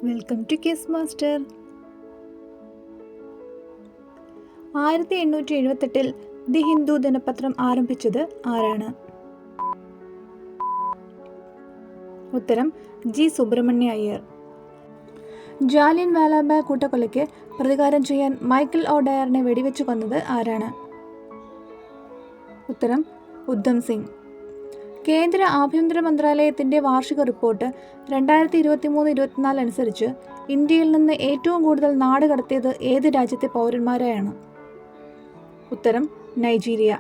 Welcome to case master. 1878 the Hindu ദിനപത്രം ആരംഭിച്ചത് ആരാണ്? ഉത്തരം ജി സുബ്രഹ്മണ്യ അയ്യർ. ജാലിയൻ വാലാബാഗ് കൂട്ടക്കൊലയ്ക്ക് പ്രതികാരം ചെയ്യാൻ മൈക്കൽ ഒ ഡയറിനെ വെടിവെച്ചു കൊന്നത് ആരാണ്? ഉത്തരം ഉദ്ധം സിംഗ്. കേന്ദ്ര ആഭ്യന്തര മന്ത്രാലയത്തിൻ്റെ വാർഷിക റിപ്പോർട്ട് 2023-24 അനുസരിച്ച് ഇന്ത്യയിൽ നിന്ന് ഏറ്റവും കൂടുതൽ നാട് കടത്തിയത് ഏത് രാജ്യത്തെ പൗരന്മാരെയാണ്? ഉത്തരം നൈജീരിയ.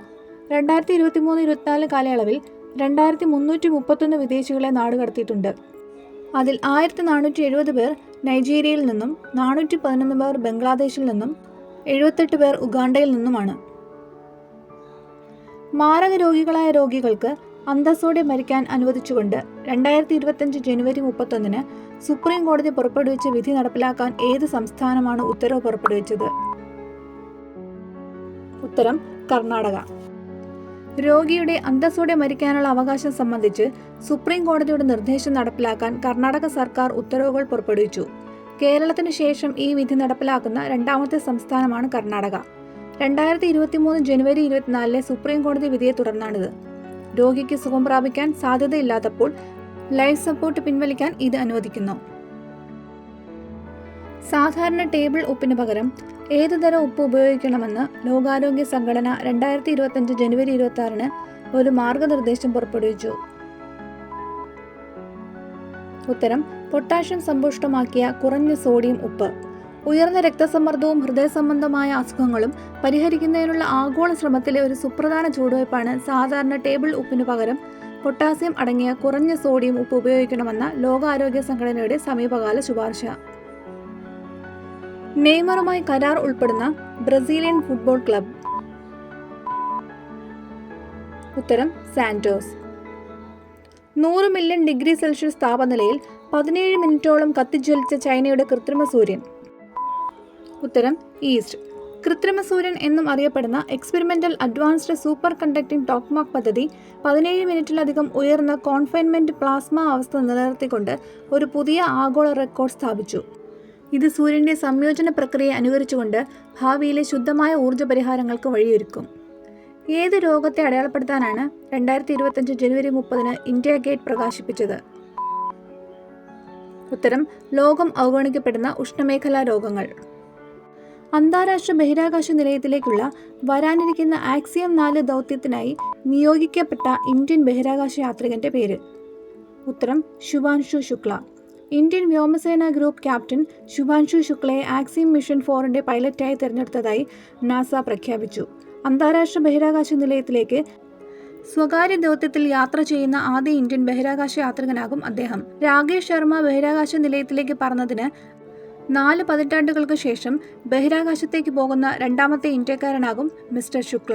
2023-24 കാലയളവിൽ 2331 വിദേശികളെ നാടുകടത്തിയിട്ടുണ്ട്. അതിൽ 1470 പേർ നൈജീരിയയിൽ നിന്നും, 411 പേർ ബംഗ്ലാദേശിൽ നിന്നും, 78 പേർ ഉഗാണ്ടയിൽ നിന്നുമാണ്. മാരക രോഗികളായ രോഗികൾക്ക് അന്തസ്സോടെ മരിക്കാൻ അനുവദിച്ചുകൊണ്ട് 2025 ജനുവരി 31 സുപ്രീം കോടതി പുറപ്പെടുവിച്ച വിധി നടപ്പിലാക്കാൻ ഏത് സംസ്ഥാനമാണ് ഉത്തരവ് പുറപ്പെടുവിച്ചത്? ഉത്തരം കർണാടക. രോഗിയുടെ അന്തസ്സോടെ മരിക്കാനുള്ള അവകാശം സംബന്ധിച്ച് സുപ്രീം കോടതിയുടെ നിർദ്ദേശം നടപ്പിലാക്കാൻ കർണാടക സർക്കാർ ഉത്തരവുകൾ പുറപ്പെടുവിച്ചു. കേരളത്തിന് ശേഷം ഈ വിധി നടപ്പിലാക്കുന്ന രണ്ടാമത്തെ സംസ്ഥാനമാണ് കർണാടക. 2023 ജനുവരി 24 സുപ്രീം കോടതി വിധിയെ തുടർന്നാണിത്. രോഗിക്ക് സുഖം പ്രാപിക്കാൻ സാധ്യതയില്ലാത്തപ്പോൾ ലൈഫ് സപ്പോർട്ട് പിൻവലിക്കാൻ ഇത് അനുവദിക്കുന്നു. സാധാരണ ടേബിൾ ഉപ്പിന് പകരം ഏതു തരം ഉപ്പ് ഉപയോഗിക്കണമെന്ന് ലോകാരോഗ്യ സംഘടന 2025 ജനുവരി 26 ഒരു മാർഗനിർദ്ദേശം പുറപ്പെടുവിച്ചു. ഉത്തരം പൊട്ടാഷ്യം സമ്പുഷ്ടമാക്കിയ കുറഞ്ഞ സോഡിയം ഉപ്പ്. ഉയർന്ന രക്തസമ്മർദ്ദവും ഹൃദയ സംബന്ധമായ അസുഖങ്ങളും പരിഹരിക്കുന്നതിനുള്ള ആഗോള ശ്രമത്തിലെ ഒരു സുപ്രധാന ചുവടുവയ്പ്പാണ് സാധാരണ ടേബിൾ ഉപ്പിനു പകരം പൊട്ടാസ്യം അടങ്ങിയ കുറഞ്ഞ സോഡിയം ഉപ്പ് ഉപയോഗിക്കണമെന്ന ലോകാരോഗ്യ സംഘടനയുടെ സമീപകാല ശുപാർശ. നെയ്മറുമായി കരാർ ഉൾപ്പെടുന്ന ബ്രസീലിയൻ ഫുട്ബോൾ ക്ലബ്? ഉത്തരം സാന്റോസ്. 100 മില്യൺ ഡിഗ്രി സെൽഷ്യസ് താപനിലയിൽ 17 മിനിറ്റോളം കത്തിജ്വലിച്ച ചൈനയുടെ കൃത്രിമ സൂര്യൻ? ഉത്തരം ഈസ്റ്റ്. കൃത്രിമ സൂര്യൻ എന്നും അറിയപ്പെടുന്ന എക്സ്പെരിമെന്റൽ അഡ്വാൻസ്ഡ് സൂപ്പർ കണ്ടക്ടിംഗ് ടോക്മാക് പദ്ധതി 17 മിനിറ്റിലധികം ഉയർന്ന കോൺഫൈൻമെന്റ് പ്ലാസ്മ അവസ്ഥ നിലനിർത്തിക്കൊണ്ട് ഒരു പുതിയ ആഗോള റെക്കോർഡ് സ്ഥാപിച്ചു. ഇത് സൂര്യന്റെ സംയോജന പ്രക്രിയയെ അനുകരിച്ചുകൊണ്ട് ഭാവിയിലെ ശുദ്ധമായ ഊർജ്ജ പരിഹാരങ്ങൾക്ക് വഴിയൊരുക്കും. ഏത് രോഗത്തെ അടയാളപ്പെടുത്താനാണ് 2025 ജനുവരി 30 ഇന്ത്യ ഗേറ്റ് പ്രകാശിപ്പിച്ചത്? ഉത്തരം ലോകം അവഗണിക്കപ്പെടുന്ന ഉഷ്ണമേഖലാ രോഗങ്ങൾ. അന്താരാഷ്ട്ര ബഹിരാകാശ നിലയത്തിലേക്കുള്ള വരാനിരിക്കുന്ന ആക്സിയം 4 ദൗത്യത്തിനായി നിയോഗിക്കപ്പെട്ട ഇന്ത്യൻ ബഹിരാകാശ യാത്രികന്റെ പേര്? ഉത്തരം ശുഭാൻഷു ശുക്ല. ഇന്ത്യൻ വ്യോമസേന ഗ്രൂപ്പ് ക്യാപ്റ്റൻ ശുഭാൻഷു ശുക്ലയെ ആക്സിയം മിഷൻ 4 പൈലറ്റായി തിരഞ്ഞെടുത്തതായി നാസ പ്രഖ്യാപിച്ചു. അന്താരാഷ്ട്ര ബഹിരാകാശ നിലയത്തിലേക്ക് സ്വകാര്യ ദൗത്യത്തിൽ യാത്ര ചെയ്യുന്ന ആദ്യ ഇന്ത്യൻ ബഹിരാകാശ യാത്രികനാകും അദ്ദേഹം. രാകേഷ് ശർമ്മ ബഹിരാകാശ നിലയത്തിലേക്ക് പറന്നതിന് 4 പതിറ്റാണ്ടുകൾക്ക് ശേഷം ബഹിരാകാശത്തേക്ക് പോകുന്ന രണ്ടാമത്തെ ഇന്ത്യക്കാരനാകും മിസ്റ്റർ ശുക്ല.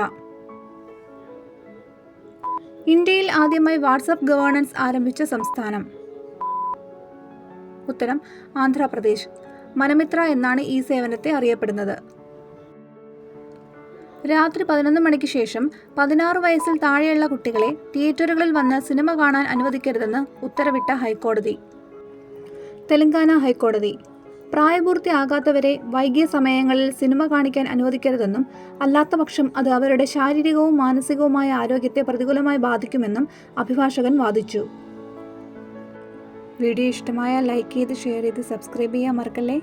ഇന്ത്യയിൽ ആദ്യമായി വാട്സ്ആപ്പ് ഗവേണൻസ് ആരംഭിച്ച സംസ്ഥാനം? ഉത്തരം ആന്ധ്രാപ്രദേശ്. മനമിത്ര എന്നാണ് ഈ സേവനത്തെ അറിയപ്പെടുന്നത്. രാത്രി 11 മണിക്ക് ശേഷം 16 വയസ്സിൽ താഴെയുള്ള കുട്ടികളെ തിയേറ്ററുകളിൽ വന്ന് സിനിമ കാണാൻ അനുവദിക്കരുതെന്ന് ഉത്തരവിട്ട ഹൈക്കോടതി? തെലങ്കാന ഹൈക്കോടതി. പ്രായപൂർത്തിയാകാത്തവരെ വൈകിയ സമയങ്ങളിൽ സിനിമ കാണിക്കാൻ അനുവദിക്കരുതെന്നും അല്ലാത്തപക്ഷം അത് അവരുടെ ശാരീരികവും മാനസികവുമായ ആരോഗ്യത്തെ പ്രതികൂലമായി ബാധിക്കുമെന്നും അഭിഭാഷകൻ വാദിച്ചു. വീഡിയോ ഇഷ്ടമായ ലൈക്ക് ചെയ്ത് ഷെയർ ചെയ്ത് സബ്സ്ക്രൈബ് ചെയ്യാൻ മറക്കല്ലേ.